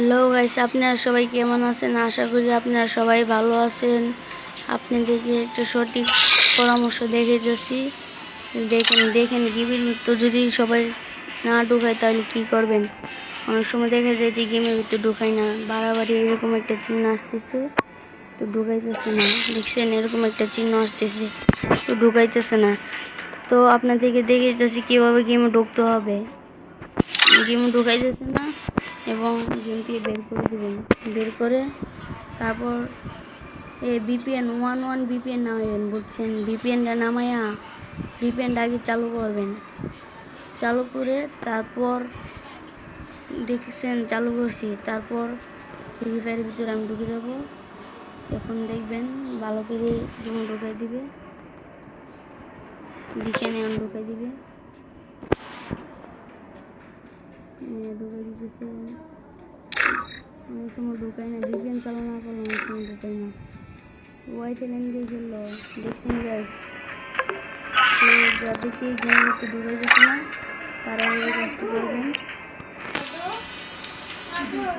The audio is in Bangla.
হ্যালো গাইস, আপনারা সবাই কেমন আছেন? আশা করি আপনারা সবাই ভালো আছেন। আপনাদেরকে একটা সঠিক পরামর্শ দেখাইতেছি। দেখেন গেমের ভিতর যদি সবাই না ঢুকায় তাহলে কি করবেন। অনেক সময় দেখা যায় যে গেমের ভিতর ঢুকায় না, বাড়াবাড়ি এরকম একটা চিহ্ন আসতেছে, তো ঢুকাইতেছে না। দেখছেন, এরকম একটা চিহ্ন আসতেছে, তো ঢুকাইতেছে না। তো আপনাদেরকে দেখাইতেছি কীভাবে গেমে ঢুকতে হবে। গেমে ঢুকাইতেছে না এবং গেম থেকে বের করে দেবেন। বের করে তারপর VPN 11 VPN নামাবেন, বুঝছেন? ভিপিএনটা নামায়া ভিপিএনটা আগে চালু করবেন। চালু করে তারপর দেখছেন চালু করছি, তারপর ফ্রি ফায়ারের ভিতরে আমি ঢুকে যাব। এখন দেখবেন ভালো করে গেমে ঢুকাই দিবে, দেখেন এখন ঢুকাই দিবে, ঢুকাই দিতেছে। অনেক সময় ঢুকাই না, ভিপিএন চালু না করলে অনেক সময় ঢুকাই না। ওয়াইফাই লাইন দিয়ে খেললো, দেখছেন গাইস? তো যাদেরকে গেম একটু ঢুকাই দিচ্ছে না তারা এই কাজটি করবেন।